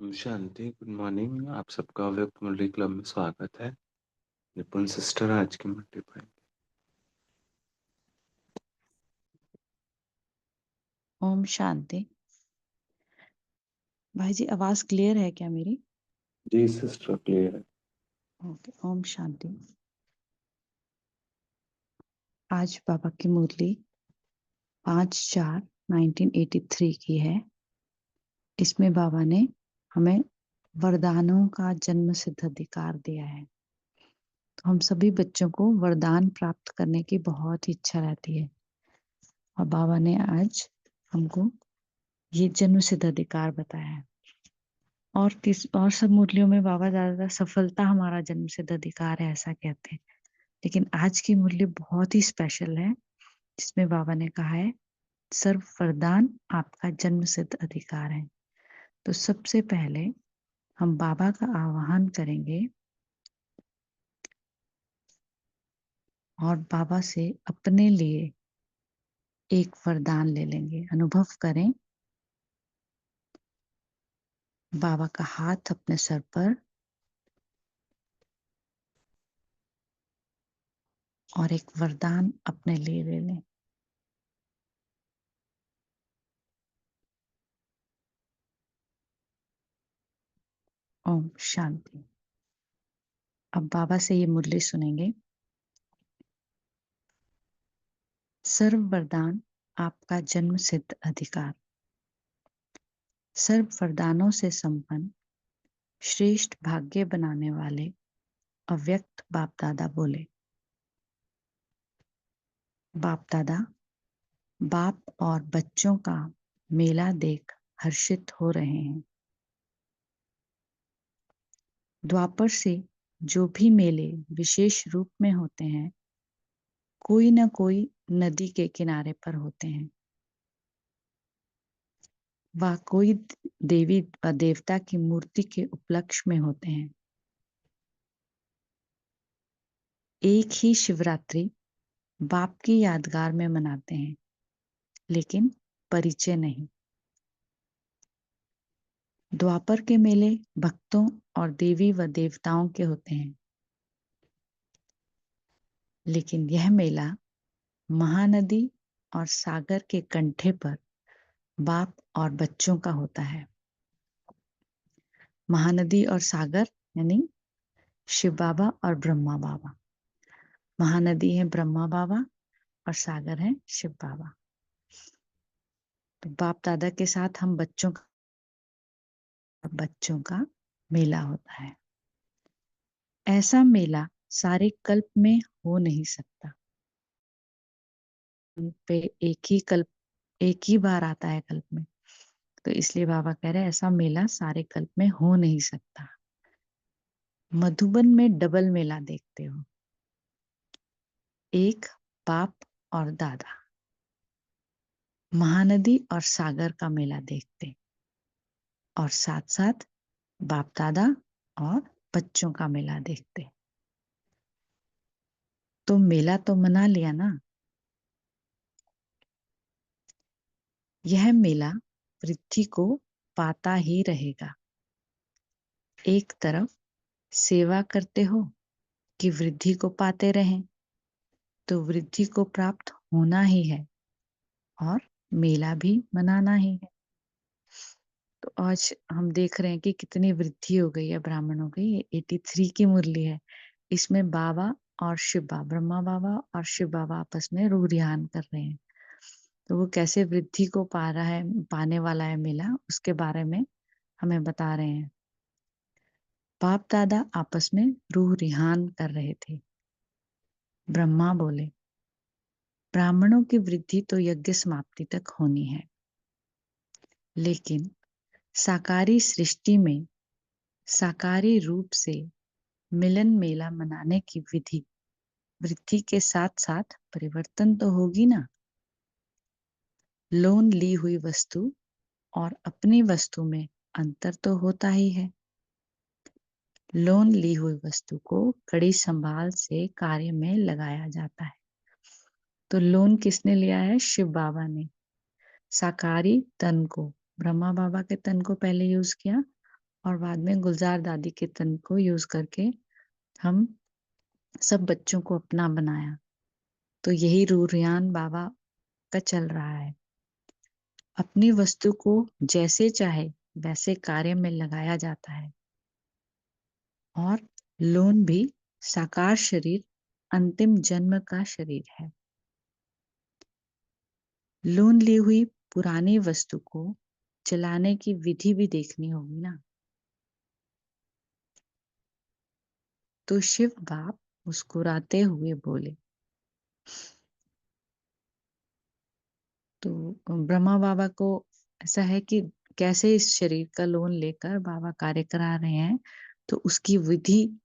शांति, good morning. आप सबका अव्यक्त मुरली क्लब में स्वागत है। निपुण सिस्टर आज की मुरली पढ़ेंगे। ओम शांति। भाई जी, आवाज क्लियर है क्या मेरी? जी सिस्टर, क्लियर है। ओके, ओम शांति। आज बाबा की मुरली 5/4/1983 की है। इसमें बाबा ने हमें वरदानों का जन्म सिद्ध अधिकार दिया है। तो हम सभी बच्चों को वरदान प्राप्त करने की बहुत ही इच्छा रहती है, और बाबा ने आज हमको ये जन्म सिद्ध अधिकार बताया है। और सब मुरलियों में बाबा ज्यादातर सफलता हमारा जन्म सिद्ध अधिकार है ऐसा कहते हैं, लेकिन आज की मुरली बहुत ही स्पेशल है, जिसमें बाबा ने कहा है सर्व वरदान आपका जन्म सिद्ध अधिकार है। तो सबसे पहले हम बाबा का आवाहन करेंगे और बाबा से अपने लिए एक वरदान ले लेंगे। अनुभव करें बाबा का हाथ अपने सर पर, और एक वरदान अपने लिए ले लें। ओम शांति। अब बाबा से ये मुरली सुनेंगे। सर्व वरदान आपका जन्म सिद्ध अधिकार। सर्व वरदानों से संपन्न श्रेष्ठ भाग्य बनाने वाले अव्यक्त बाप दादा बोले। बाप दादा, बाप और बच्चों का मेला देख हर्षित हो रहे हैं। द्वापर से जो भी मेले विशेष रूप में होते हैं, कोई न कोई नदी के किनारे पर होते हैं, वह कोई देवी व देवता की मूर्ति के उपलक्ष्य में होते हैं। एक ही शिवरात्रि बाप की यादगार में मनाते हैं, लेकिन परिचय नहीं। द्वापर के मेले भक्तों और देवी व देवताओं के होते हैं, लेकिन यह मेला महानदी और सागर के कंठे पर बाप और बच्चों का होता है। महानदी और सागर यानी शिव बाबा और ब्रह्मा बाबा। महानदी है ब्रह्मा बाबा और सागर है शिव बाबा। तो बाप दादा के साथ हम बच्चों का मेला होता है। ऐसा मेला सारे कल्प में हो नहीं सकता। पे एक ही बार आता है कल्प में, तो इसलिए बाबा कह रहे हैं ऐसा मेला सारे कल्प में हो नहीं सकता। मधुबन में डबल मेला देखते हो, एक बाप और दादा। महानदी और सागर का मेला देखते, और साथ साथ बाप दादा और बच्चों का मेला देखते। तो मेला तो मना लिया ना। यह मेला वृद्धि को पाता ही रहेगा। एक तरफ सेवा करते हो कि वृद्धि को पाते रहें, तो वृद्धि को प्राप्त होना ही है और मेला भी मनाना ही है। तो आज हम देख रहे हैं कि कितनी वृद्धि हो गई है ब्राह्मणों की। ये 83 की मुरली है। इसमें बाबा और शिव बाबा, ब्रह्मा बाबा और शिव बाबा आपस में रूह रिहान कर रहे हैं। तो वो कैसे वृद्धि को पा रहा है, पाने वाला है मेला, उसके बारे में हमें बता रहे हैं। बाप दादा आपस में रूह रिहान कर रहे थे। ब्रह्मा बोले, ब्राह्मणों की वृद्धि तो यज्ञ समाप्ति तक होनी है, लेकिन साकारी सृष्टि में साकारी रूप से मिलन मेला मनाने की विधि वृद्धि के साथ साथ परिवर्तन तो होगी ना। लोन ली हुई वस्तु और अपनी वस्तु में अंतर तो होता ही है। लोन ली हुई वस्तु को कड़ी संभाल से कार्य में लगाया जाता है। तो लोन किसने लिया है? शिव बाबा ने। साकारी तन को, ब्रह्मा बाबा के तन को पहले यूज किया, और बाद में गुलजार दादी के तन को यूज करके हम सब बच्चों को अपना बनाया। तो यही रूरियान बाबा का चल रहा है। अपनी वस्तु को जैसे चाहे वैसे कार्य में लगाया जाता है। और लोन भी साकार शरीर अंतिम जन्म का शरीर है। लोन ली हुई पुरानी वस्तु को चलाने की विधि भी देखनी होगी ना। तो शिव बाप मुस्कुराते हुए बोले। तो ब्रह्मा बाबा को ऐसा है कि कैसे इस शरीर का लोन लेकर बाबा कार्य करा रहे हैं, तो उसकी विधि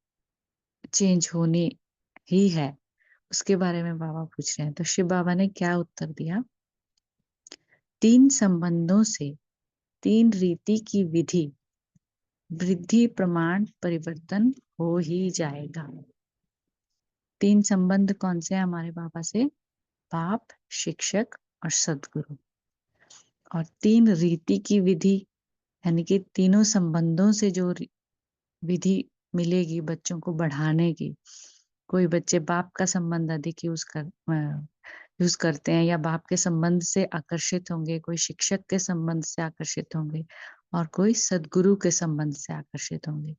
चेंज होनी ही है, उसके बारे में बाबा पूछ रहे हैं। तो शिव बाबा ने क्या उत्तर दिया? 3 संबंधों से 3 रीति की विधि वृद्धि प्रमाण परिवर्तन हो ही जाएगा। 3 संबंध कौन से हैं हमारे बाबा से? बाप, शिक्षक और सदगुरु। और 3 रीति की विधि यानी कि तीनों संबंधों से जो विधि मिलेगी बच्चों को बढ़ाने की। कोई बच्चे बाप का संबंध अधिक यूज करते हैं या बाप के संबंध से आकर्षित होंगे, कोई शिक्षक के संबंध से आकर्षित होंगे और कोई सदगुरु के संबंध से आकर्षित होंगे।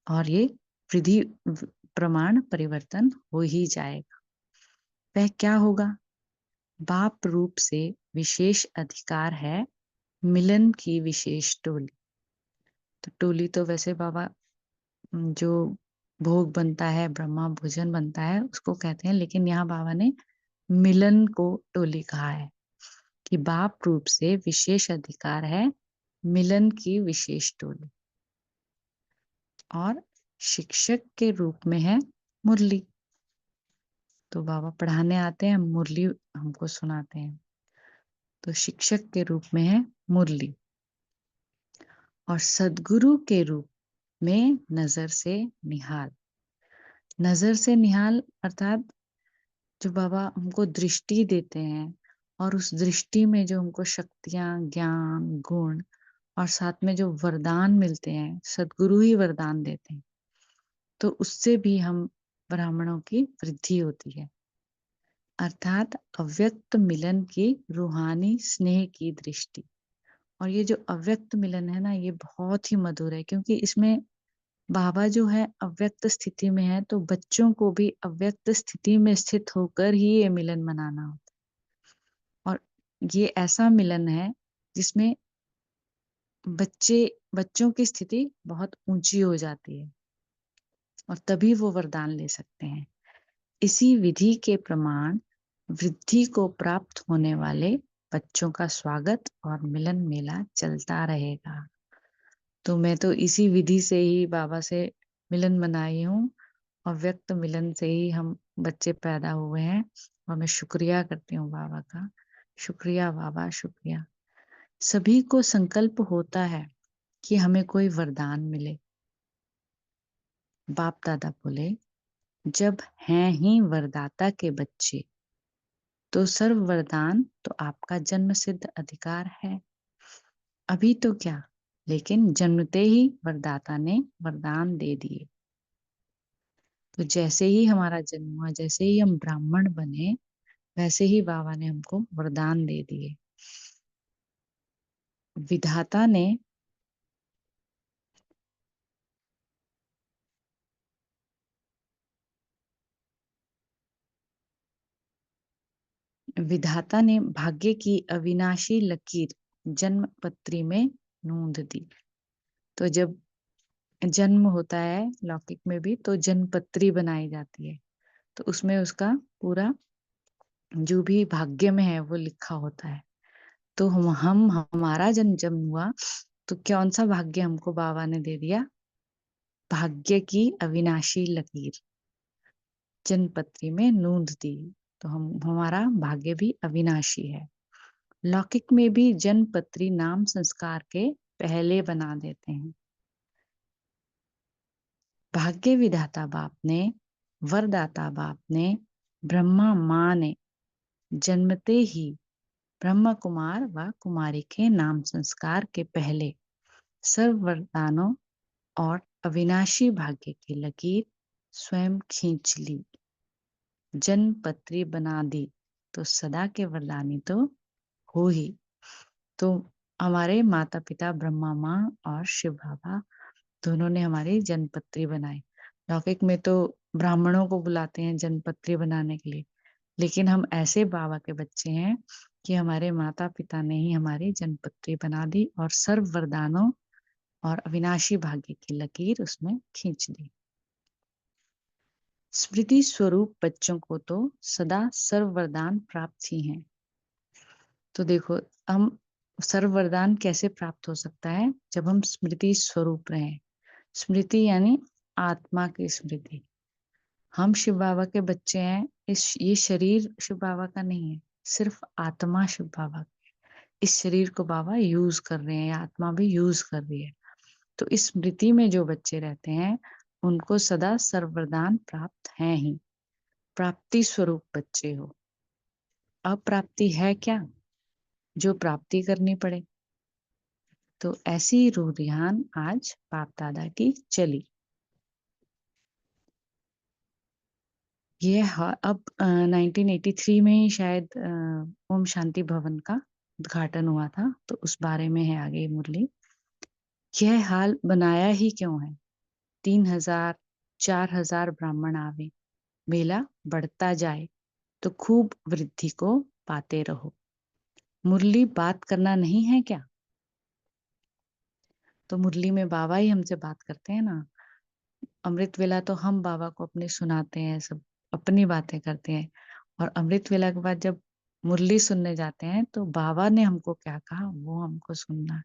और ये विधि प्रमाण परिवर्तन हो ही जाएगा। वह क्या होगा? बाप रूप से विशेष अधिकार है मिलन की विशेष टोली। तो टोली तो वैसे बाबा जो भोग बनता है, ब्रह्मा भोजन बनता है, उसको कहते हैं, लेकिन यहाँ बाबा ने मिलन को टोली कहा है कि बाप रूप से विशेष अधिकार है मिलन की विशेष टोली। और शिक्षक के रूप में है मुरली। तो बाबा पढ़ाने आते हैं, मुरली हमको सुनाते हैं। तो शिक्षक के रूप में है मुरली। और सदगुरु के रूप में नजर से निहाल। नजर से निहाल अर्थात जो बाबा हमको दृष्टि देते हैं और उस दृष्टि में जो हमको शक्तियां, ज्ञान, गुण और साथ में जो वरदान मिलते हैं, सदगुरु ही वरदान देते हैं, तो उससे भी हम ब्राह्मणों की वृद्धि होती है। अर्थात अव्यक्त मिलन की रूहानी स्नेह की दृष्टि। और ये जो अव्यक्त मिलन है ना, ये बहुत ही मधुर है, क्योंकि इसमें बाबा जो है अव्यक्त स्थिति में है, तो बच्चों को भी अव्यक्त स्थिति में स्थित होकर ही ये मिलन मनाना होता है। और ये ऐसा मिलन है जिसमें बच्चों की स्थिति बहुत ऊंची हो जाती है और तभी वो वरदान ले सकते हैं। इसी विधि के प्रमाण वृद्धि को प्राप्त होने वाले बच्चों का स्वागत और मिलन मेला चलता रहेगा। तो मैं तो इसी विधि से ही बाबा से मिलन मनाई हूँ और व्यक्त मिलन से ही हम बच्चे पैदा हुए हैं। और मैं शुक्रिया करती हूँ बाबा का। शुक्रिया बाबा, शुक्रिया। सभी को संकल्प होता है कि हमें कोई वरदान मिले। बाप दादा बोले, जब हैं ही वरदाता के बच्चे तो सर्व वरदान तो आपका जन्म सिद्ध अधिकार है। अभी तो क्या, लेकिन जन्मते ही वरदाता ने वरदान दे दिए। तो जैसे ही हमारा जन्म हुआ, जैसे ही हम ब्राह्मण बने, वैसे ही बाबा ने हमको वरदान दे दिए। विधाता ने विधाता ने भाग्य की अविनाशी लकीर जन्म पत्री में नोंद दी। तो जब जन्म होता है लौकिक में भी, तो जन्म पत्री बनाई जाती है, तो उसमें उसका पूरा जो भी भाग्य में है वो लिखा होता है। तो हम हमारा जन्म हुआ, तो कौन सा भाग्य हमको बाबा ने दे दिया? भाग्य की अविनाशी लकीर जन्मपत्री में नोंद दी। तो हमारा भाग्य भी अविनाशी है। लौकिक में भी जन्मपत्री नाम संस्कार के पहले बना देते हैं। भाग्य विधाता बाप ने, वरदाता बाप ने, ब्रह्मा माँ ने जन्मते ही ब्रह्म कुमार व कुमारी के नाम संस्कार के पहले सर्व वरदानों और अविनाशी भाग्य की लकीर स्वयं खींच ली, जन्मपत्री बना दी, तो सदा के वरदानी तो हो ही। तो हमारे माता पिता ब्रह्मा माँ और शिव बाबा दोनों ने हमारी जन्मपत्री बनाई। लौकिक में तो ब्राह्मणों को बुलाते हैं जन्मपत्री बनाने के लिए, लेकिन हम ऐसे बाबा के बच्चे हैं कि हमारे माता पिता ने ही हमारी जन्मपत्री बना दी और सर्व वरदानों और अविनाशी भाग्य की लकीर उसमें खींच दी। स्मृति स्वरूप बच्चों को तो सदा सर्व वरदान प्राप्त ही हैं। तो देखो, हम सर्व वरदान कैसे प्राप्त हो सकता है? जब हम स्मृति स्वरूप रहें। स्मृति यानी आत्मा की स्मृति। हम शिव बाबा के बच्चे हैं। ये शरीर शिव बाबा का नहीं है, सिर्फ आत्मा शिव बाबा का। इस शरीर को बाबा यूज कर रहे हैं, आत्मा भी यूज कर रही है। तो इस स्मृति में जो बच्चे रहते हैं उनको सदा सर्व वरदान प्राप्त हैं ही। प्राप्ति स्वरूप बच्चे हो। अप्राप्ति है क्या? जो प्राप्ति करनी पड़े। तो ऐसी रूह-रिहान आज बाप दादा की चली। ये अब 1983 में ही शायद ओम शांति भवन का उद्घाटन हुआ था, तो उस बारे में है आगे मुरली। यह हाल बनाया ही क्यों है? 3,000 4,000 ब्राह्मण आवे, मेला बढ़ता जाए, तो खूब वृद्धि को पाते रहो। मुरली बात करना नहीं है क्या? तो मुरली में बाबा ही हमसे बात करते हैं ना। अमृत वेला तो हम बाबा को अपने सुनाते हैं, सब अपनी बातें करते हैं। और अमृत वेला के बाद जब मुरली सुनने जाते हैं तो बाबा ने हमको क्या कहा वो हमको सुनना है।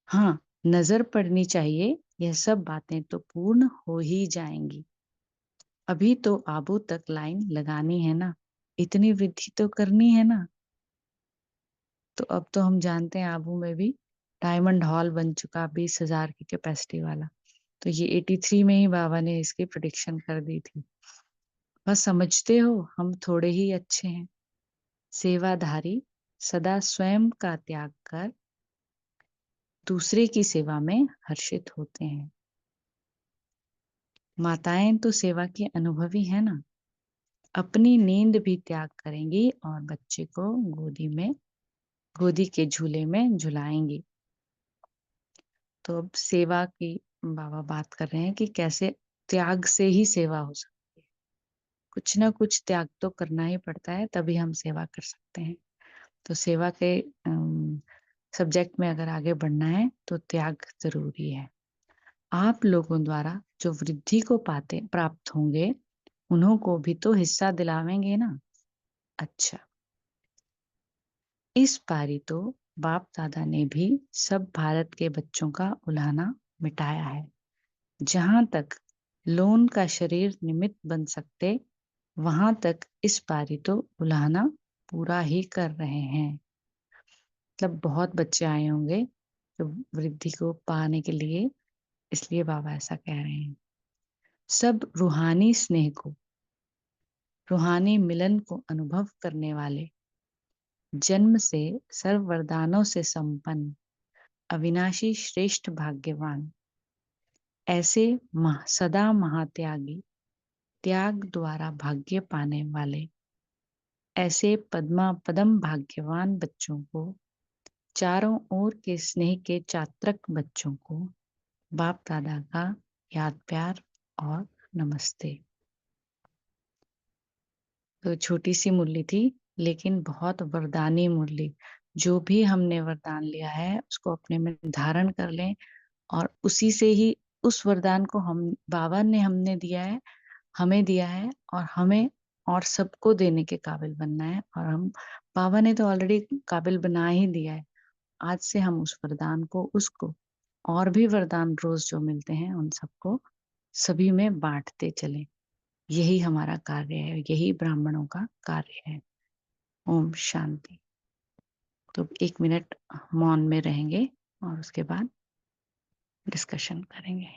हाँ, नजर पड़नी चाहिए, यह सब बातें तो पूर्ण हो ही जाएंगी। अभी तो आबू तक लाइन लगानी है ना, इतनी वृद्धि तो करनी है ना। तो अब तो हम जानते हैं आबू में भी डायमंड हॉल बन चुका 20,000 की कैपेसिटी वाला। तो ये 83 में ही बाबा ने इसकी प्रेडिक्शन कर दी थी। बस समझते हो हम थोड़े ही अच्छे हैं। सेवाधारी सदा स्वयं का त्याग कर दूसरे की सेवा में हर्षित होते हैं। माताएं तो सेवा की अनुभवी है ना, अपनी नींद भी त्याग करेंगी और बच्चे को गोदी के झूले में झुलाएंगी। तो अब सेवा की बाबा बात कर रहे हैं कि कैसे त्याग से ही सेवा हो सकती है। कुछ ना कुछ त्याग तो करना ही पड़ता है, तभी हम सेवा कर सकते हैं। तो सेवा के सब्जेक्ट में अगर आगे बढ़ना है तो त्याग जरूरी है। आप लोगों द्वारा जो वृद्धि को पाते प्राप्त होंगे उन्हों को भी तो हिस्सा दिलावेंगे ना। अच्छा, इस पारी तो बाप दादा ने भी सब भारत के बच्चों का उलाहना मिटाया है। जहां तक लोन का शरीर निमित्त बन सकते, वहां तक इस पारी तो उलाहना पूरा ही कर रहे हैं। मतलब बहुत बच्चे आए होंगे तो वृद्धि को पाने के लिए, इसलिए बाबा ऐसा कह रहे हैं। सब रूहानी स्नेह को, रूहानी मिलन को अनुभव करने वाले, जन्म से सर्व वरदानों से संपन्न, अविनाशी श्रेष्ठ भाग्यवान, ऐसे सदा महात्यागी, त्याग द्वारा भाग्य पाने वाले, ऐसे पदम भाग्यवान बच्चों को, चारों ओर के स्नेह के चात्रक बच्चों को बाप दादा का याद प्यार और नमस्ते। तो छोटी सी मुरली थी लेकिन बहुत वरदानी मुरली। जो भी हमने वरदान लिया है उसको अपने में धारण कर लें और उसी से ही उस वरदान को हम बाबा ने हमने दिया है, हमें दिया है और हमें और सबको देने के काबिल बनना है। और हम बाबा ने तो ऑलरेडी काबिल बना ही दिया है। आज से हम उस वरदान को उसको और भी वरदान रोज जो मिलते हैं उन सबको सभी में बांटते चलें। यही हमारा कार्य है, यही ब्राह्मणों का कार्य है। ओम शांति। तो 1 मिनट मौन में रहेंगे और उसके बाद डिस्कशन करेंगे।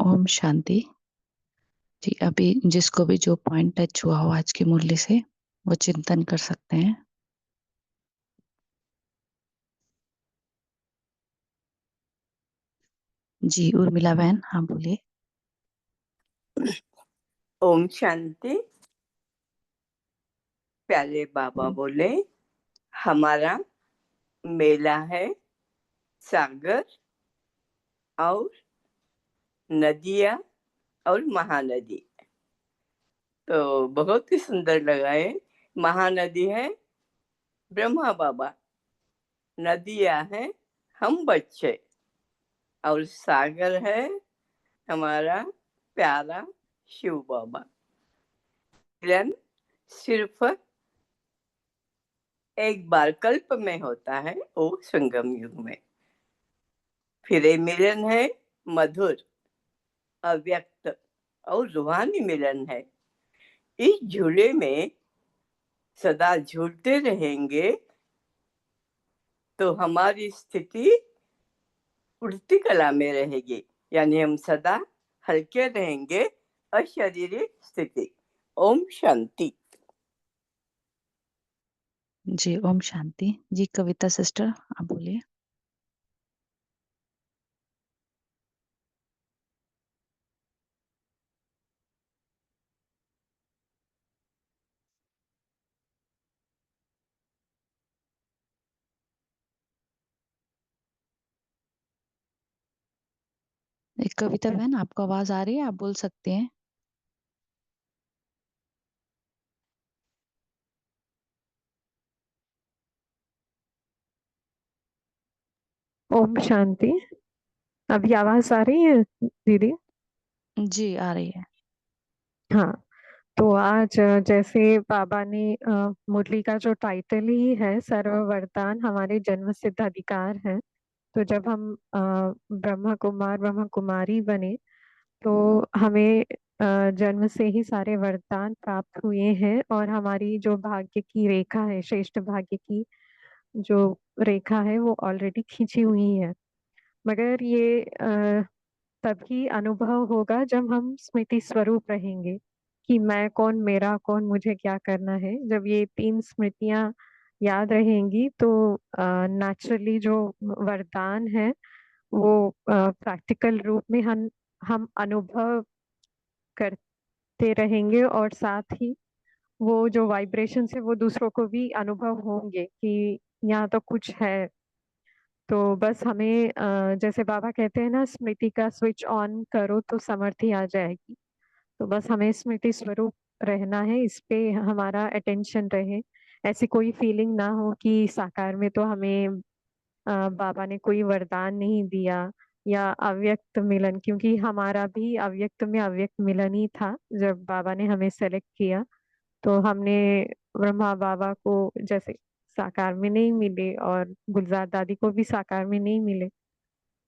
ओम शांति। जी, अभी जिसको भी जो पॉइंट टच हुआ हो आज की मुरली से वो चिंतन कर सकते हैं। जी, उर्मिला बहन, हाँ बोलिए। ओम शांति। प्यारे बाबा बोले, हमारा मेला है सागर और नदियाँ और महानदी। तो बहुत ही सुंदर लगा है। महानदी है ब्रह्मा बाबा, नदियाँ है हम बच्चे, और सागर है हमारा प्यारा शिव बाबा। मिलन सिर्फ एक बार कल्प में होता है, वो संगम युग में। फिर ये मिलन है मधुर, अव्यक्त और रूहानी मिलन है। इस झूले में सदा झूलते रहेंगे तो हमारी स्थिति उड़ती कला में रहेगी, यानी हम सदा हल्के रहेंगे, अशरीरी स्थिति। ओम शांति। जी, ओम शांति। जी, कविता सिस्टर, आप बोलिए। एक कविता बहन, आपको आवाज आ रही है? आप बोल सकते हैं। ओम शांति। अभी आवाज आ रही है दीदी? जी, आ रही है। हाँ, तो आज जैसे बाबा ने मुरली का जो टाइटल ही है सर्व वरदान हमारे जन्म सिद्ध अधिकार है। तो जब हम ब्रह्मा कुमार ब्रह्मा कुमारी बने तो हमें जन्म से ही सारे वरदान प्राप्त हुए हैं, और हमारी जो भाग्य की रेखा है, श्रेष्ठ भाग्य की जो रेखा है वो ऑलरेडी खींची हुई है। मगर ये तभी अनुभव होगा जब हम स्मृति स्वरूप रहेंगे कि मैं कौन, मेरा कौन, मुझे क्या करना है। जब ये 3 स्मृतियां याद रहेंगी तो नेचुरली जो वरदान है वो प्रैक्टिकल रूप में हम अनुभव करते रहेंगे, और साथ ही वो जो वाइब्रेशन है वो दूसरों को भी अनुभव होंगे कि यहाँ तो कुछ है। तो बस हमें जैसे बाबा कहते हैं ना, स्मृति का स्विच ऑन करो तो समर्थी आ जाएगी। तो बस हमें स्मृति स्वरूप रहना है, इस पे हमारा अटेंशन रहे। ऐसी कोई फीलिंग ना हो कि साकार में तो हमें बाबा ने कोई वरदान नहीं दिया, या अव्यक्त मिलन, क्योंकि हमारा भी अव्यक्त में अव्यक्त मिलन ही था जब बाबा ने हमें सेलेक्ट किया। तो हमने ब्रह्मा बाबा को जैसे साकार में नहीं मिले, और गुलजार दादी को भी साकार में नहीं मिले,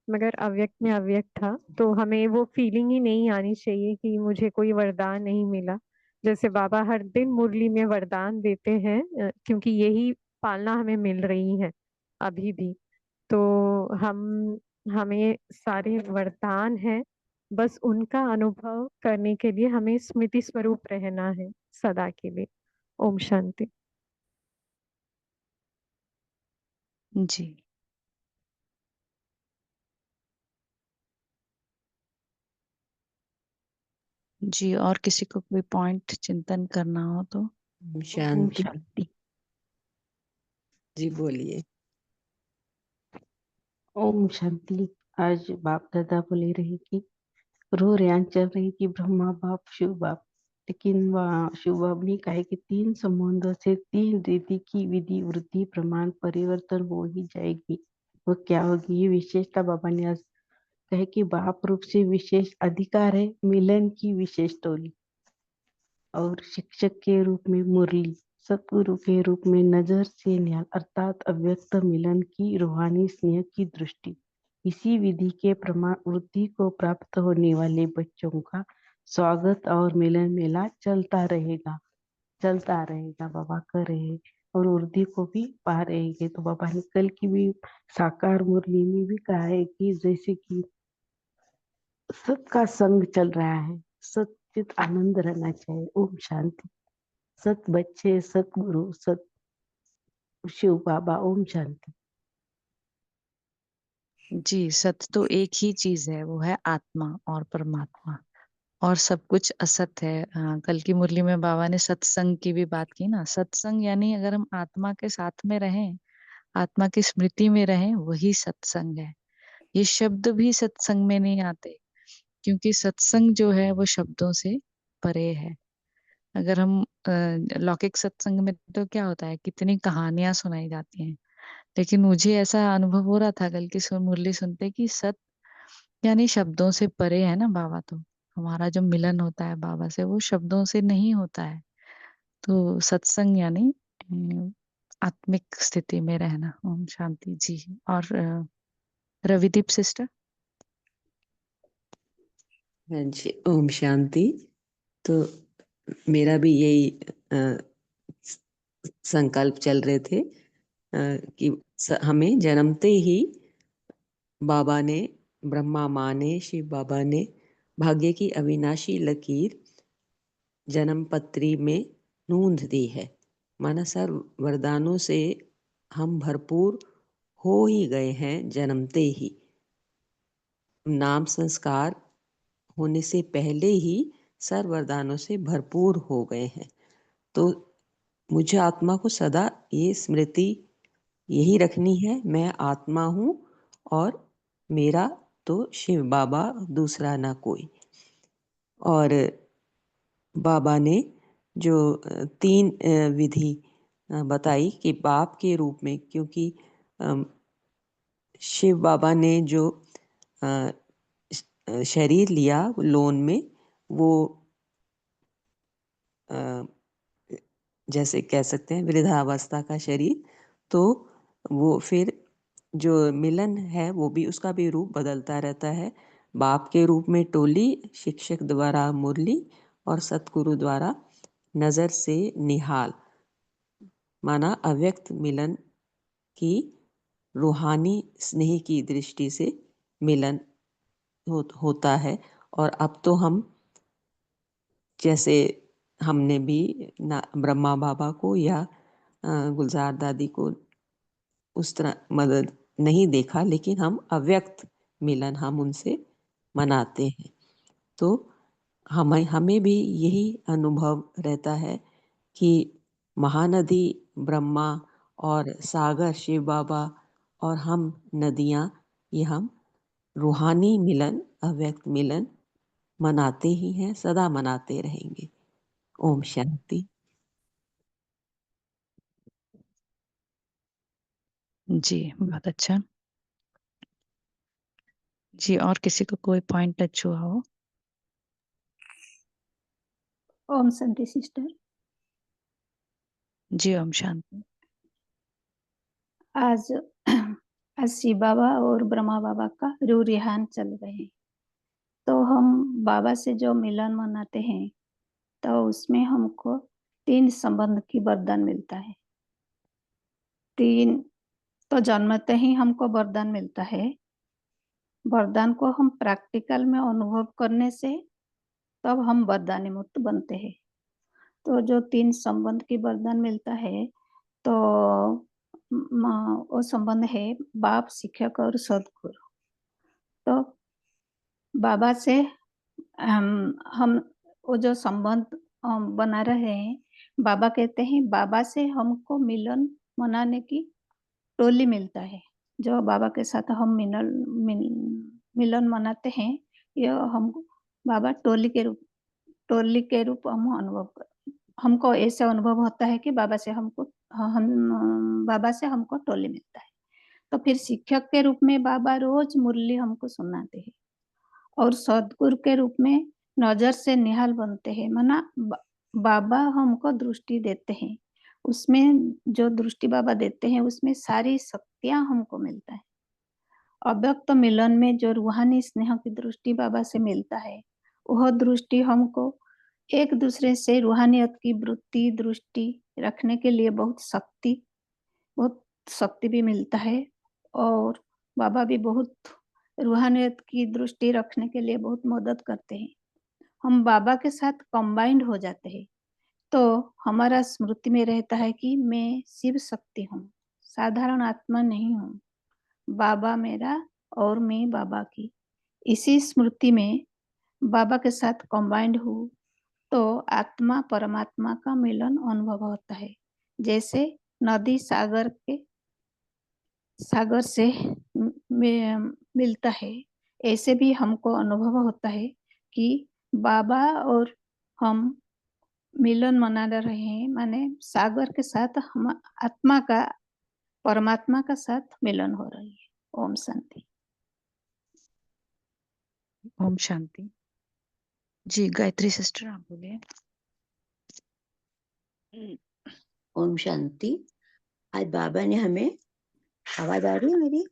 मगर अव्यक्त में अव्यक्त था। तो हमें वो फीलिंग ही नहीं आनी चाहिए कि मुझे कोई वरदान नहीं मिला। जैसे बाबा हर दिन मुरली में वरदान देते हैं, क्योंकि यही पालना हमें मिल रही है अभी भी। तो हमें सारे वरदान हैं, बस उनका अनुभव करने के लिए हमें स्मृति स्वरूप रहना है सदा के लिए। ओम शांति। जी। जी, और किसी को कोई पॉइंट चिंतन करना हो तो। शांति। जी बोलिए। ओम शांति। आज बाप दादा बोले रहे कि रो रेंच चल रही कि ब्रह्मा बाप शिव बाप, लेकिन वह शिव बाप ने कहा कि 3 संबंधों से 3 रीति की विधि वृद्धि प्रमाण परिवर्तन हो ही जाएगी। वो क्या होगी? ये विशेषता बाबा ने आज कहे कि बाप रूप से विशेष अधिकार है, मिलन की विशेष टोली, और शिक्षक के रूप में मुरली, सतगुरु के रूप में नजर से न्याल अर्थात अव्यक्त मिलन की रूहानी स्नेह की दृष्टि। इसी विधि के प्रमाण वृद्धि को प्राप्त होने वाले बच्चों का स्वागत और मिलन मेला चलता रहेगा बाबा कर रहे हैं, और वृद्धि को भी पा रहेंगे। तो बाबा ने कल की भी साकार मुरली में भी कहा है कि जैसे कि सत का संग चल रहा है, सचित आनंद रहना चाहिए। ओम शांति। सत बच्चे, सत गुरु, सत शिव बाबा। ओम शांति। जी, सत्य तो एक ही चीज है, वो है आत्मा और परमात्मा, और सब कुछ असत है। कल की मुरली में बाबा ने सत्संग की भी बात की ना। सत्संग यानी अगर हम आत्मा के साथ में रहें, आत्मा की स्मृति में रहें, वही सत्संग है। ये शब्द भी सत्संग में नहीं आते, क्योंकि सत्संग जो है वो शब्दों से परे है। अगर हम लौकिक सत्संग में तो क्या होता है, कितनी कहानियां सुनाई जाती हैं, लेकिन मुझे ऐसा अनुभव हो रहा था कल की मुरली सुनते कि सत यानी शब्दों से परे है ना बाबा। तो हमारा जो मिलन होता है बाबा से, वो शब्दों से नहीं होता है। तो सत्संग यानी आत्मिक स्थिति में रहना। ओम शांति जी। और रविदीप सिस्टर। हाँ जी, ओम शांति। तो मेरा भी यही संकल्प चल रहे थे कि हमें जन्मते ही बाबा ने, ब्रह्मा माँ ने, शिव बाबा ने भाग्य की अविनाशी लकीर जन्म पत्री में नूंद दी है। माना सर वरदानों से हम भरपूर हो ही गए हैं जन्मते ही। नाम संस्कार होने से पहले ही सर्व वरदानों से भरपूर हो गए हैं। तो मुझे आत्मा को सदा ये स्मृति यही रखनी है, मैं आत्मा हूँ और मेरा तो शिव बाबा, दूसरा ना कोई। और बाबा ने जो 3 विधि बताई कि बाप के रूप में, क्योंकि शिव बाबा ने जो शरीर लिया लोन में, वो जैसे कह सकते हैं वृद्धावस्था का शरीर, तो वो फिर जो मिलन है वो भी, उसका भी रूप बदलता रहता है। बाप के रूप में टोली, शिक्षक द्वारा मुरली और सतगुरु द्वारा नजर से निहाल। माना अव्यक्त मिलन की रूहानी स्नेह की दृष्टि से मिलन होता है। और अब तो हम जैसे हमने भी ब्रह्मा बाबा को या गुलजार दादी को उस तरह मदद नहीं देखा, लेकिन हम अव्यक्त मिलन हम उनसे मनाते हैं। तो हमें भी यही अनुभव रहता है कि महानदी ब्रह्मा और सागर शिव बाबा और हम नदियाँ, ये हम रूहानी मिलन, अव्यक्त मिलन मनाते ही हैं, सदा मनाते रहेंगे। ओम शांति। जी, बहुत अच्छा जी। और किसी को कोई पॉइंट टच हुआ हो? ओम शांति सिस्टर। जी, ओम शांति। आज आज शिव बाबा और ब्रह्मा बाबा का रूरिहान चल रहे हैं, तो हम बाबा से जो मिलन मनाते हैं, तो उसमें हमको 3 संबंध की वरदान मिलता है। 3 तो जन्मते ही हमको वरदान मिलता है। वरदान को हम प्रैक्टिकल में अनुभव करने से तब हम वरदानी मुक्त बनते हैं। तो जो 3 संबंध की वरदान मिलता है, तो वो संबंध है बाप, शिक्षक और सदगुरु। तो बाबा से हम वो जो संबंध बना रहे हैं, बाबा कहते हैं बाबा से हमको मिलन मनाने की टोली मिलता है। जो बाबा के साथ हम मिलन मनाते हैं, ये हम बाबा टोली के रूप हम हमको ऐसा अनुभव होता है कि बाबा से हमको टोली मिलता है। तो फिर शिक्षक के रूप में बाबा रोज मुरली हमको सुनाते हैं, और सदगुरु के रूप में नजर से निहाल बनते हैं। माना बाबा हमको दृष्टि देते हैं, उसमें जो दृष्टि बाबा देते हैं उसमें सारी शक्तियां हमको मिलता है। अव्यक्त मिलन में जो रूहानी स्नेह की दृष्टि बाबा से मिलता है, वह दृष्टि हमको एक दूसरे से रूहानियत की वृत्ति दृष्टि रखने के लिए बहुत शक्ति भी मिलता है। और बाबा भी बहुत रूहानियत की दृष्टि रखने के लिए बहुत मदद करते हैं। हम बाबा के साथ कंबाइंड हो जाते हैं, तो हमारा स्मृति में रहता है कि मैं शिव शक्ति हूँ, साधारण आत्मा नहीं हूँ। बाबा मेरा और मैं बाबा की। इसी स्मृति में बाबा के साथ कंबाइंड हूँ, तो आत्मा परमात्मा का मिलन अनुभव होता है। जैसे नदी सागर से मिलता है, ऐसे भी हमको अनुभव होता है कि बाबा और हम मिलन मना रहे हैं, माने सागर के साथ हम आत्मा का परमात्मा का साथ मिलन हो रही है। ओम शांति। ओम शांति। जी गायत्री सिस्टर आप बोलिए। ओम शांति। आज बाबा ने हमें, आवाज आ रही है मेरी?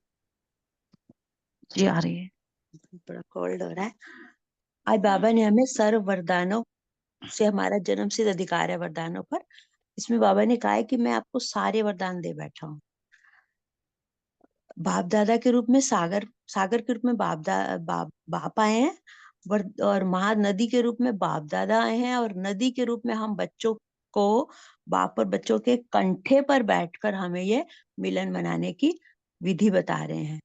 जी आ रही है। बड़ा कोल्ड हो रहा है। आज बाबा ने हमें सर्व वरदानों से, हमारा जन्म सिद्ध अधिकार है वरदानों पर, इसमें बाबा ने कहा है कि मैं आपको सारे वरदान दे बैठा हूँ। बाप दादा के रूप में सागर के रूप में बाप आए हैं, और महानदी के रूप में बाप दादा आए हैं, और नदी के रूप में हम बच्चों को बाप और बच्चों के कंठे पर बैठकर हमें ये मिलन मनाने की विधि बता रहे हैं।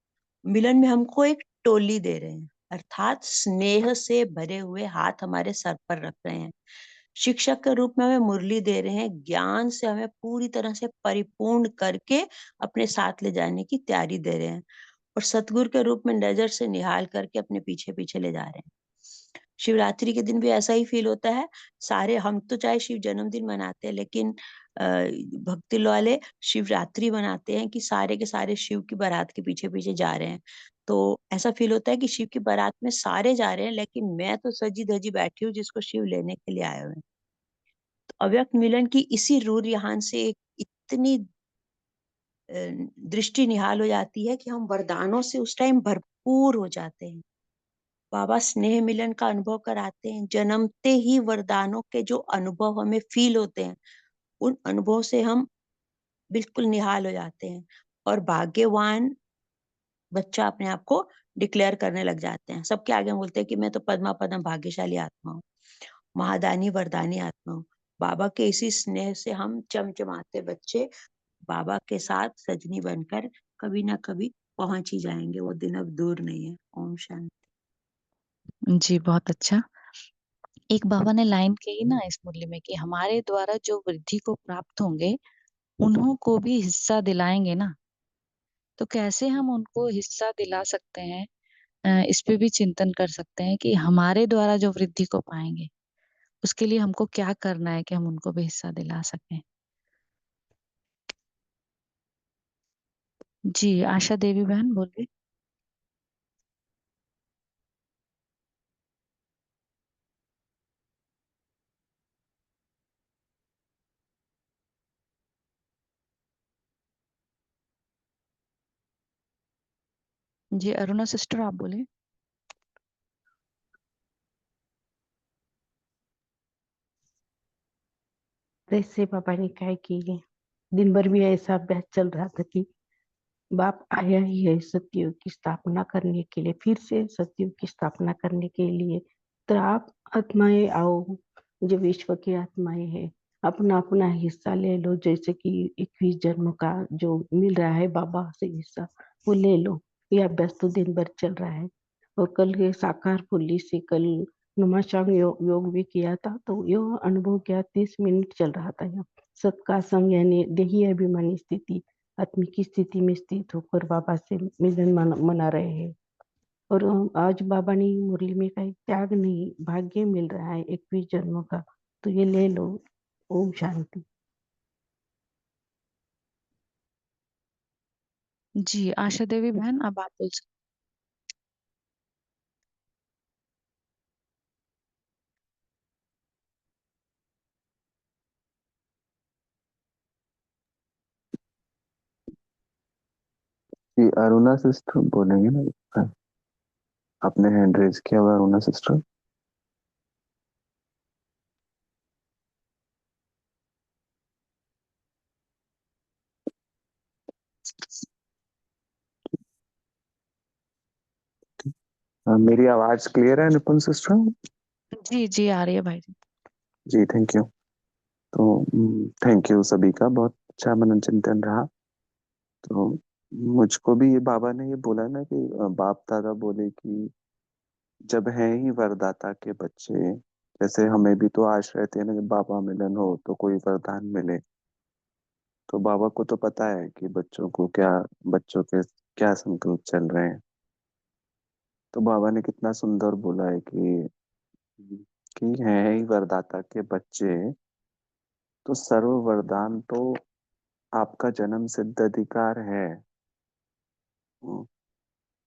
मिलन में हमको एक टोली दे रहे हैं, अर्थात स्नेह से भरे हुए हाथ हमारे सर पर रख रहे हैं। शिक्षक के रूप में हमें मुरली दे रहे हैं, ज्ञान से हमें पूरी तरह से परिपूर्ण करके अपने साथ ले जाने की तैयारी दे रहे हैं, और सतगुरु के रूप में नजर से निहाल करके अपने पीछे पीछे ले जा रहे हैं। शिवरात्रि के दिन भी ऐसा ही फील होता है। सारे हम तो चाहे शिव जन्मदिन मनाते हैं, लेकिन भक्ति वाले शिवरात्रि मनाते हैं कि सारे के सारे शिव की बारात के पीछे पीछे जा रहे हैं। तो ऐसा फील होता है कि शिव की बारात में सारे जा रहे हैं, लेकिन मैं तो सजी धजी बैठी हूँ जिसको शिव लेने के लिए आए हुए हैं। तो अव्यक्त मिलन की इसी रूर यहाँ से इतनी दृष्टि निहाल हो जाती है कि हम वरदानों से उस टाइम भरपूर हो जाते हैं। बाबा स्नेह मिलन का अनुभव कराते हैं। जन्मते ही वरदानों के जो अनुभव हमें फील होते हैं, उन अनुभव से हम बिल्कुल निहाल हो जाते हैं, और भाग्यवान बच्चा अपने आप को डिक्लेयर करने लग जाते हैं। सबके आगे बोलते हैं कि मैं तो पद्मा पद्म भाग्यशाली आत्मा हूँ, महादानी वरदानी आत्मा हूँ। बाबा के इसी स्नेह से हम चमचमाते बच्चे बाबा के साथ सजनी बनकर कभी ना कभी पहुंच ही जाएंगे। वो दिन अब दूर नहीं है। ओम शांति। जी बहुत अच्छा। एक बाबा ने लाइन कही ना इस मुरली में कि हमारे द्वारा जो वृद्धि को प्राप्त होंगे उन्हों को भी हिस्सा दिलाएंगे ना, तो कैसे हम उनको हिस्सा दिला सकते हैं? इस पे भी चिंतन कर सकते हैं कि हमारे द्वारा जो वृद्धि को पाएंगे उसके लिए हमको क्या करना है कि हम उनको भी हिस्सा दिला सकें। जी आशा देवी बहन बोलिए। जी अरुणा सिस्टर आप बोलिए। जैसे पापा ने कहा कि दिन भर भी ऐसा अभ्यास चल रहा था कि बाप आया ही है सतयुग की स्थापना करने के लिए, फिर से सतयुग की स्थापना करने के लिए। तो आप आत्माएं आओ, जो विश्व की आत्माएं हैं, अपना अपना हिस्सा ले लो। जैसे कि 21 जन्म का जो मिल रहा है बाबा से हिस्सा, वो ले लो। ये अभ्यास तो दिन भर चल रहा है। और कल ये साकार फुल्ली से कल नुमाशांग योग भी किया था, तो यह अनुभव किया। 30 मिनट चल रहा था यहाँ। सत्का संग यानी देही अभिमानी स्थिति, आत्मिक स्थिति में स्थित होकर बाबा से मिलन मना रहे हैं। और आज बाबा ने मुरली में कहा त्याग नहीं, भाग्य मिल रहा है 21 जन्मों का, तो ये ले लो। ओम शांति। जी आशा देवी बहन अब आप बोल सकते। जी अरुणा सिस्टर बोलेंगे ना? आपने हैंड रेज किया हुआ अरुणा सिस्टर। मेरी आवाज क्लियर है निपुण सिस्टर? जी जी आ रही है भाई जी। जी थैंक यू। तो थैंक यू सभी का, बहुत अच्छा मनन चिंतन रहा। तो मुझको भी ये बाबा ने ये बोला ना कि बाप दादा बोले कि जब हैं ही वरदाता के बच्चे, जैसे हमें भी तो आश रहती है ना कि बाबा मिलन हो तो कोई वरदान मिले। तो बाबा को तो पता है कि बच्चों को क्या, बच्चों के क्या संकल्प चल रहे हैं। तो बाबा ने कितना सुंदर बोला है कि हैं ही वरदाता के बच्चे, तो सर्व वरदान तो आपका जन्म सिद्ध अधिकार है। हम्म,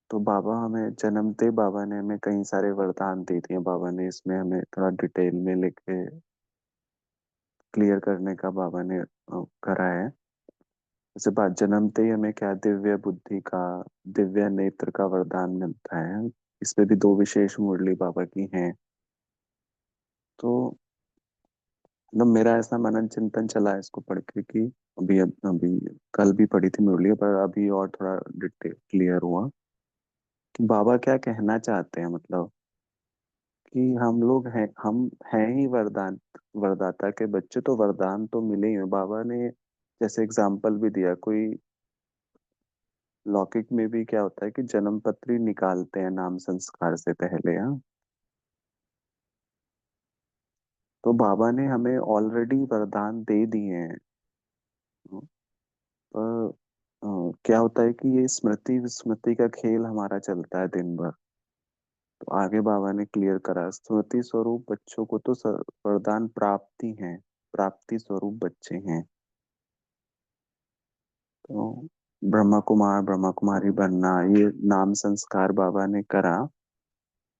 तो बाबा हमें जन्मते, बाबा ने हमें कई सारे वरदान दे दिए। बाबा ने इसमें हमें थोड़ा डिटेल में लिखे क्लियर करने का बाबा ने करा है। जैसे बात जन्मते ही हमें क्या दिव्य बुद्धि का, दिव्य नेत्र का वरदान मिलता है। इसमें भी दो विशेष मुरली बाबा की हैं। तो मतलब मेरा ऐसा मनन चिंतन चला है इसको पढ़ के कि अभी कल भी पढ़ी थी मुरली, पर अभी और थोड़ा डिटेल क्लियर हुआ कि बाबा क्या कहना चाहते हैं। मतलब कि हम लोग हैं, हम हैं ही वरदान, वरदाता के बच्चे, तो वरदान तो मिले ही हैं। बाबा ने जैसे एग्जाम्पल भी दिया, कोई लौकिक में भी क्या होता है कि जन्म पत्री निकालते हैं नाम संस्कार से पहले। हाँ, तो बाबा ने हमें ऑलरेडी वरदान दे दिए हैं। पर क्या होता है कि ये स्मृति विस्मृति का खेल हमारा चलता है दिन भर। तो आगे बाबा ने क्लियर करा, स्मृति स्वरूप बच्चों को तो वरदान प्राप्ति है, प्राप्ति स्वरूप बच्चे हैं। तो ब्रह्मा कुमार ब्रह्मा कुमारी बनना, ये नाम संस्कार बाबा ने करा।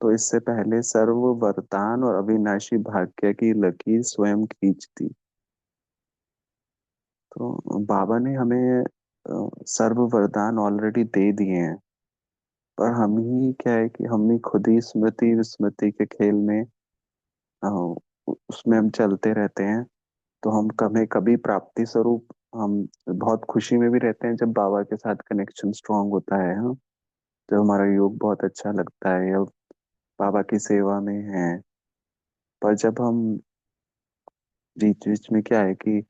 तो इससे पहले सर्व वरदान और अविनाशी भाग्य की लकीर स्वयं खींचती। तो बाबा ने हमें सर्व वरदान ऑलरेडी दे दिए हैं, पर हम ही क्या है कि हम ही खुद ही स्मृति विस्मृति के खेल में उसमें हम चलते रहते हैं। तो हम कभी कभी प्राप्ति स्वरूप हम बहुत खुशी में भी रहते हैं जब बाबा के साथ कनेक्शन स्ट्रांग होता है। हाँ, जब हमारा योग बहुत अच्छा लगता है या बाबा की सेवा में है। पर जब हम बीच बीच में क्या है कि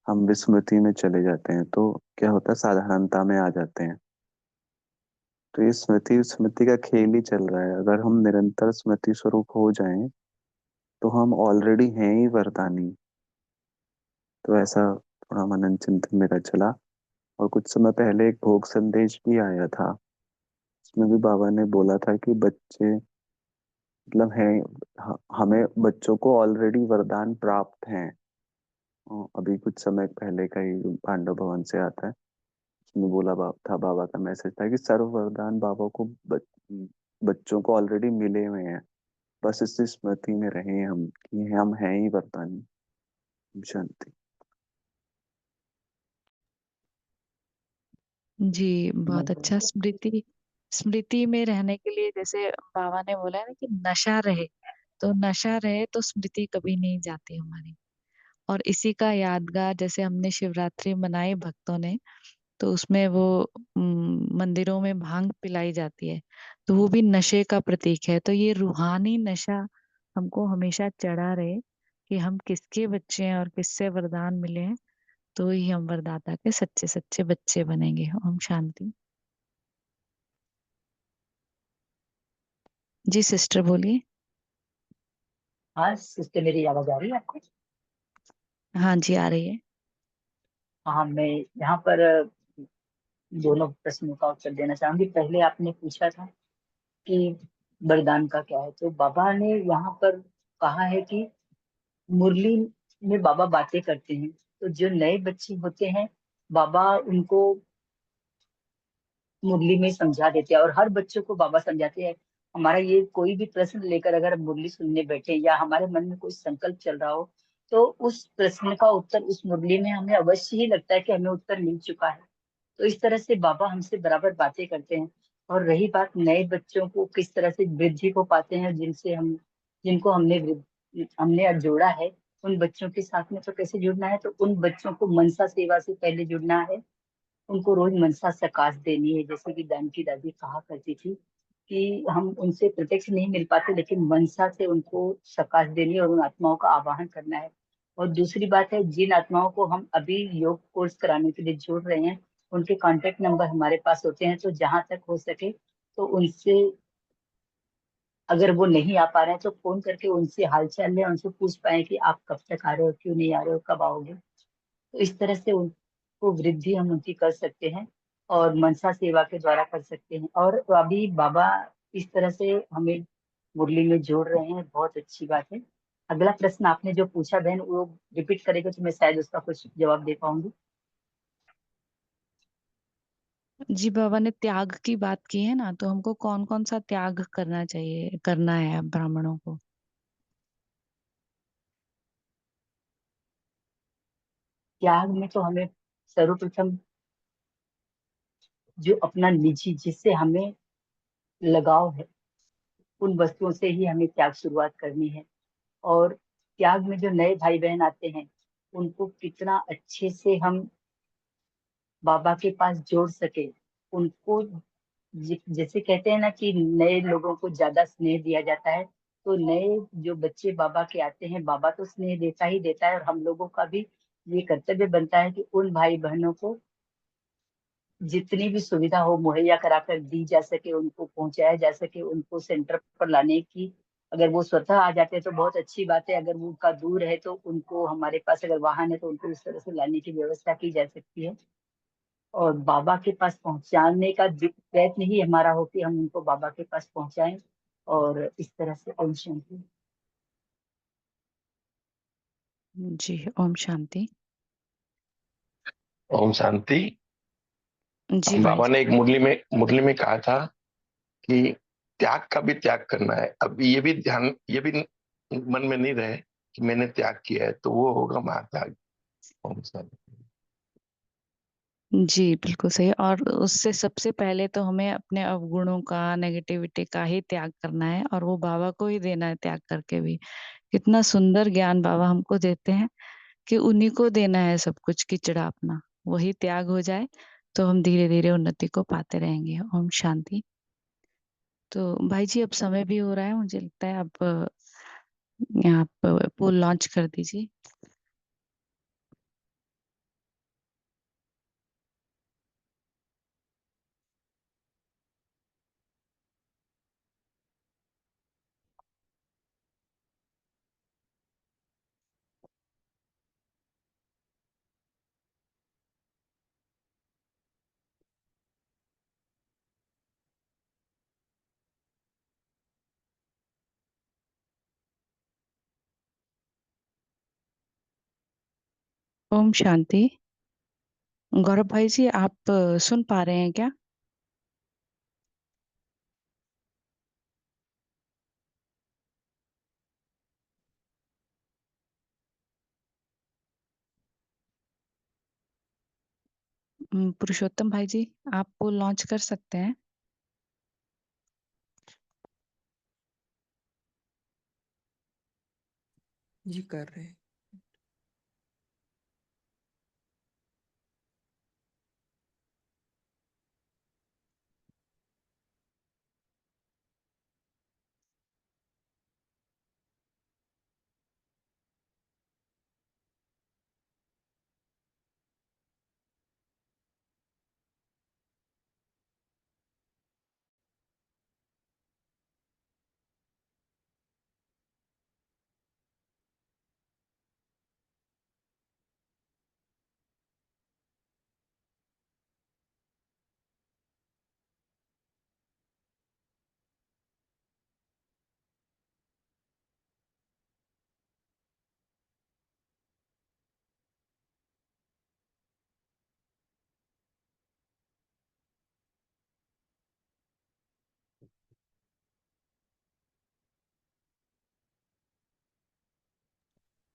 हम विस्मृति में चले जाते हैं, तो क्या होता है, साधारणता में आ जाते हैं। तो ये स्मृति स्मृति का खेल ही चल रहा है। अगर हम निरंतर स्मृति स्वरूप हो जाएं तो हम ऑलरेडी हैं ही वरदानी। तो ऐसा थोड़ा मनन चिंतन मेरा चला। और कुछ समय पहले एक भोग संदेश भी आया था, उसमें भी बाबा ने बोला था कि बच्चे मतलब है, हमें बच्चों को ऑलरेडी वरदान प्राप्त हैं। अभी कुछ समय पहले का ही पांडव भवन से आता है, उसमें बोला था, बाबा का मैसेज था कि सर्व वरदान बाबा को बच्चों को ऑलरेडी मिले हुए हैं। बस इस स्मृति में रहे हम कि हम हैं ही वरदानी। शांति। जी बहुत अच्छा। स्मृति स्मृति में रहने के लिए जैसे बाबा ने बोला है ना कि नशा रहे, तो नशा रहे तो स्मृति कभी नहीं जाती हमारी। और इसी का यादगार जैसे हमने शिवरात्रि मनाई भक्तों ने, तो उसमें वो मंदिरों में भांग पिलाई जाती है, तो वो भी नशे का प्रतीक है। तो ये रूहानी नशा हमको हमेशा चढ़ा रहे कि हम किसके बच्चे हैं और किससे वरदान मिले हैं, तो ही हम वरदाता के सच्चे सच्चे बच्चे बनेंगे। ओम शांति। जी सिस्टर बोलिए। हाँ सिस्टर, मेरी आवाज आ रही है आपको? हाँ जी आ रही है। हाँ, मैं यहाँ पर दोनों प्रश्नों का उत्तर देना चाहूंगी। पहले आपने पूछा था कि वरदान का क्या है, तो बाबा ने यहाँ पर कहा है कि मुरली में बाबा बातें करते हैं, तो जो नए बच्चे होते हैं बाबा उनको मुरली में समझा देते हैं, और हर बच्चों को बाबा समझाते हैं। हमारा ये कोई भी प्रश्न लेकर अगर हम मुरली सुनने बैठे या हमारे मन में कोई संकल्प चल रहा हो, तो उस प्रश्न का उत्तर उस मुरली में हमें अवश्य ही लगता है कि हमें उत्तर मिल चुका है। तो इस तरह से बाबा हमसे बराबर बातें करते हैं। और रही बात नए बच्चों को किस तरह से वृद्धि को पाते हैं, जिनको हमने आज जोड़ा है, उन बच्चों के साथ में तो कैसे जुड़ना है, तो उन बच्चों को मनसा सेवा से पहले जुड़ना है। उनको रोज मनसा सकाश देनी है, जैसे कि दान की दादी कहा करती थी कि हम उनसे प्रत्यक्ष नहीं मिल पाते, लेकिन मनसा से उनको सकाश देनी और उन आत्माओं का आवाहन करना है। और दूसरी बात है, जिन आत्माओं को हम अभी योग कोर्स कराने के लिए जोड़ रहे हैं, उनके कांटेक्ट नंबर हमारे पास होते हैं, तो जहां तक हो सके तो उनसे, अगर वो नहीं आ पा रहे हैं तो फोन करके उनसे हालचाल लें, उनसे पूछ पाए कि आप कब तक आ रहे हो, क्यों नहीं आ रहे हो, कब आओगे। तो इस तरह से उनको वृद्धि हम उनकी कर सकते हैं और मनसा सेवा के द्वारा कर सकते हैं। और अभी बाबा इस तरह से हमें मुरली में जोड़ रहे हैं, बहुत अच्छी बात है। अगला प्रश्न आपने जो पूछा बहन, वो रिपीट करेगा तो मैं शायद उसका कुछ जवाब दे पाऊंगी। जी, बाबा ने त्याग की बात की है ना, तो हमको कौन कौन सा त्याग करना है ब्राह्मणों को? त्याग में तो हमें सर्वप्रथम जो अपना निजी, जिससे हमें लगाव है, उन वस्तुओं से ही हमें त्याग शुरुआत करनी है। और त्याग में जो नए भाई बहन आते हैं, उनको कितना अच्छे से हम बाबा के पास जोड़ सके, उनको जैसे कहते हैं ना कि नए लोगों को ज्यादा स्नेह दिया जाता है, तो नए जो बच्चे बाबा के आते हैं, बाबा तो स्नेह देता ही देता है, और हम लोगों का भी ये कर्तव्य बनता है कि उन भाई बहनों को जितनी भी सुविधा हो मुहैया कराकर दी जा सके, उनको पहुंचाया जा सके, उनको सेंटर पर लाने की। अगर वो स्वतः आ जाते हैं तो बहुत अच्छी बात है, अगर वो उनका दूर है तो उनको हमारे पास अगर वाहन है तो उनको इस तरह से लाने की व्यवस्था की जा सकती है। और बाबा के पास पहुंचाने का प्रयत्न ही हमारा हो कि हम उनको बाबा के पास पहुंचाएं। और इस तरह से ओम शांति। जी, ओम शांति। ओम शांति। जी भाई बाबा जी। ने एक मुरली में कहा था कि त्याग का भी त्याग करना है। अब ये भी मन में नहीं रहे कि मैंने त्याग किया है, तो वो होगा महात्याग। ओम शांति। जी, बिल्कुल सही। और उससे सबसे पहले तो हमें अपने अवगुणों का, नेगेटिविटी का ही त्याग करना है, और वो बाबा को ही देना है त्याग करके भी। कितना सुंदर ज्ञान बाबा हमको देते हैं कि उन्हीं को देना है सब कुछ, किचड़ा अपना वही त्याग हो जाए तो हम धीरे धीरे उन्नति को पाते रहेंगे। ओम शांति। तो भाई जी, अब समय भी हो रहा है, मुझे लगता है अब आप पोल लॉन्च कर दीजिए। ओम शांति। गौरव भाई जी, आप सुन पा रहे हैं क्या? पुरुषोत्तम भाई जी, आप पोल लॉन्च कर सकते हैं। जी कर रहे हैं।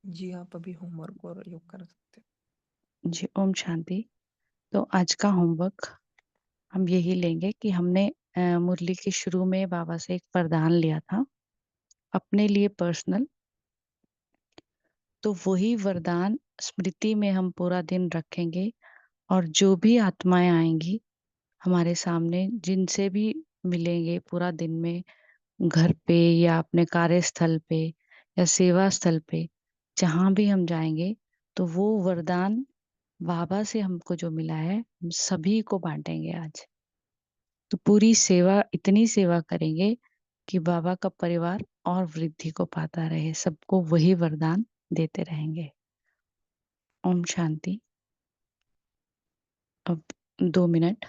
जी आप अभी होमवर्क और योग कर सकते हैं। जी, ओम शांति। तो आज का होमवर्क हम यही लेंगे कि हमने मुरली के शुरू में बाबा से एक वरदान लिया था अपने लिए पर्सनल, तो वही वरदान स्मृति में हम पूरा दिन रखेंगे। और जो भी आत्माएं आएंगी हमारे सामने, जिनसे भी मिलेंगे पूरा दिन में, घर पे या अपने कार्यस्थल पे या सेवा स्थल पे, जहाँ भी हम जाएंगे, तो वो वरदान बाबा से हमको जो मिला है, हम सभी को बांटेंगे आज। तो पूरी सेवा, इतनी सेवा करेंगे कि बाबा का परिवार और वृद्धि को पाता रहे, सबको वही वरदान देते रहेंगे। ओम शांति। अब 2 मिनट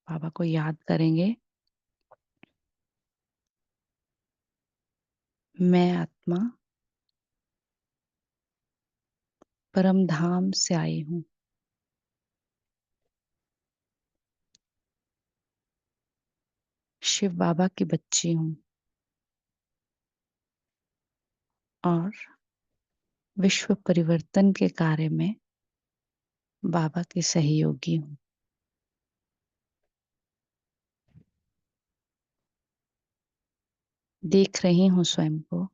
बाबा को याद करेंगे। मैं आत्मा परम धाम से आई हूँ। शिव बाबा की बच्ची हूँ और विश्व परिवर्तन के कार्य में बाबा की सहयोगी हूँ। देख रही हूँ स्वयं को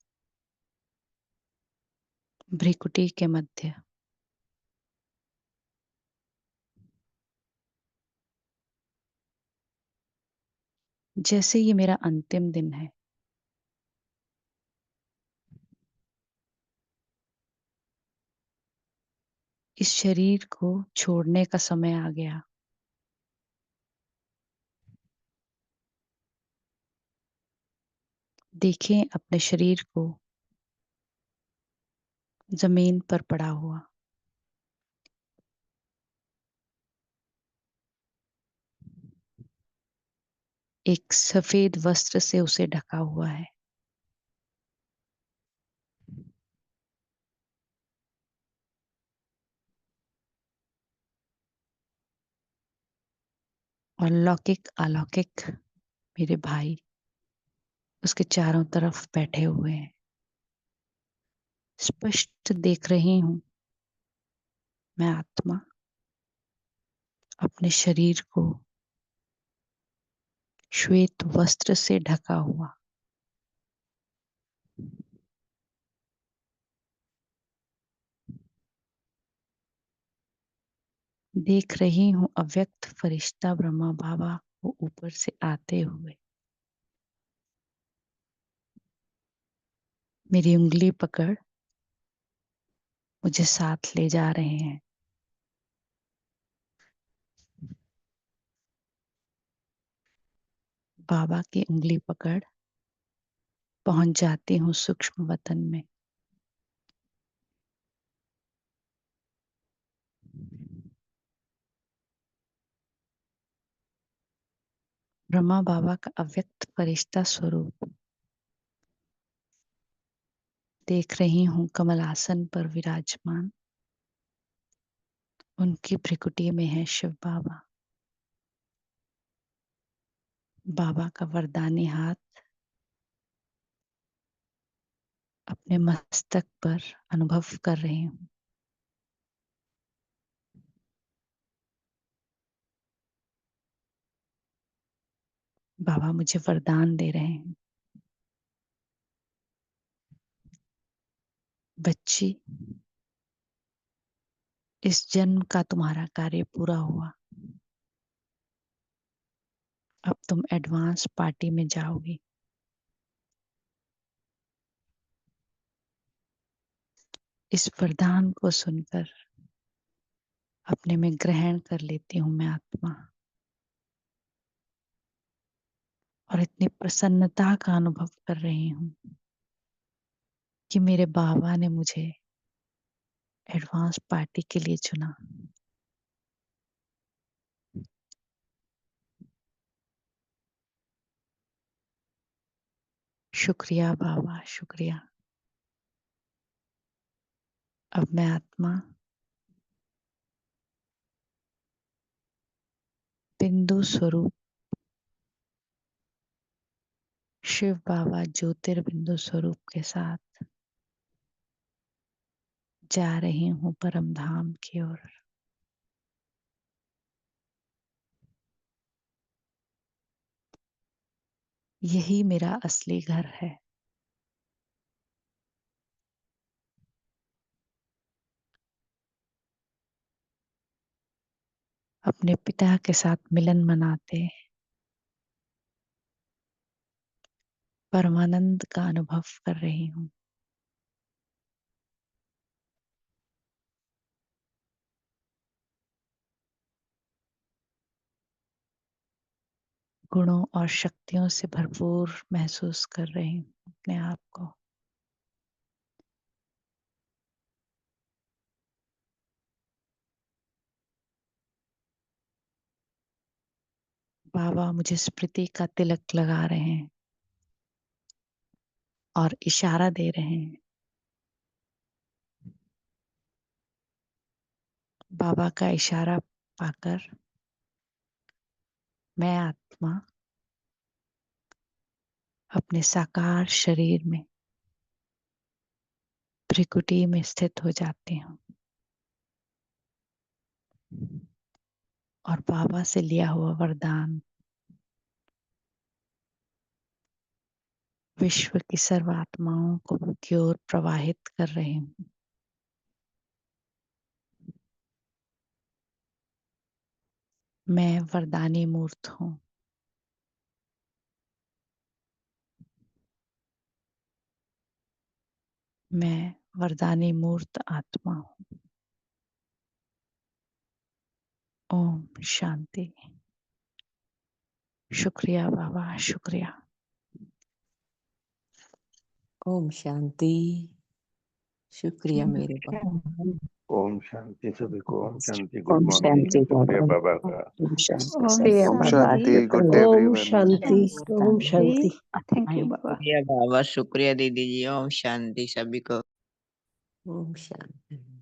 भ्रिकुटी के मध्य। जैसे ये मेरा अंतिम दिन है। इस शरीर को छोड़ने का समय आ गया। देखें अपने शरीर को जमीन पर पड़ा हुआ। एक सफेद वस्त्र से उसे ढका हुआ है। और लौकिक अलौकिक मेरे भाई उसके चारों तरफ बैठे हुए हैं। स्पष्ट देख रही हूं मैं आत्मा अपने शरीर को श्वेत वस्त्र से ढका हुआ। देख रही हूं अव्यक्त फरिश्ता ब्रह्मा बाबा को ऊपर से आते हुए मेरी उंगली पकड़ मुझे साथ ले जा रहे हैं। बाबा की उंगली पकड़ पहुंच जाती हूँ सूक्ष्म वतन में। ब्रह्मा बाबा का अव्यक्त फरिश्ता स्वरूप देख रही हूँ कमलासन पर विराजमान। उनकी भ्रिकुटी में है शिव बाबा। बाबा का वरदानी हाथ अपने मस्तक पर अनुभव कर रही हूँ। बाबा मुझे वरदान दे रहे हैं। बच्ची, इस जन्म का तुम्हारा कार्य पूरा हुआ। अब तुम एडवांस पार्टी में जाओगी। इस वरदान को सुनकर अपने में ग्रहण कर लेती हूँ मैं आत्मा, और इतनी प्रसन्नता का अनुभव कर रही हूँ कि मेरे बाबा ने मुझे एडवांस पार्टी के लिए चुना। शुक्रिया बाबा, शुक्रिया। अब मैं आत्मा बिंदु स्वरूप शिव बाबा ज्योतिर्बिंदु स्वरूप के साथ जा रही हूँ परम धाम की ओर। यही मेरा असली घर है। अपने पिता के साथ मिलन मनाते परमानंद का अनुभव कर रही हूँ। गुणों और शक्तियों से भरपूर महसूस कर रही हूँ अपने आप को। बाबा मुझे स्मृति का तिलक लगा रहे हैं और इशारा दे रहे हैं। बाबा का इशारा पाकर मैं आत्मा अपने साकार शरीर में भ्रिकुटी में स्थित हो जाती हूँ और बाबा से लिया हुआ वरदान विश्व की सर्व आत्माओं को की ओर प्रवाहित कर रही हूँ। मैं वरदानी मूर्त हूँ। मैं वरदानी मूर्त आत्मा हूँ। ओम शांति। शुक्रिया बाबा, शुक्रिया। ओम शांति। शुक्रिया मेरे बाबा। ओम शांति सभी को। ओम शांति। गुड ओम मॉर्निंग। शांति शुक्रिया बाबा। बाबा का। ओम शांति ओम शुक्रिया ओम बाबा। शांति। गुड डे ओम एवरीवन। शांति। ओम शांति। थैंक यू बाबा। शुक्रिया बाबा, शुक्रिया दीदी जी। ओम शांति सभी को। ओम शांति।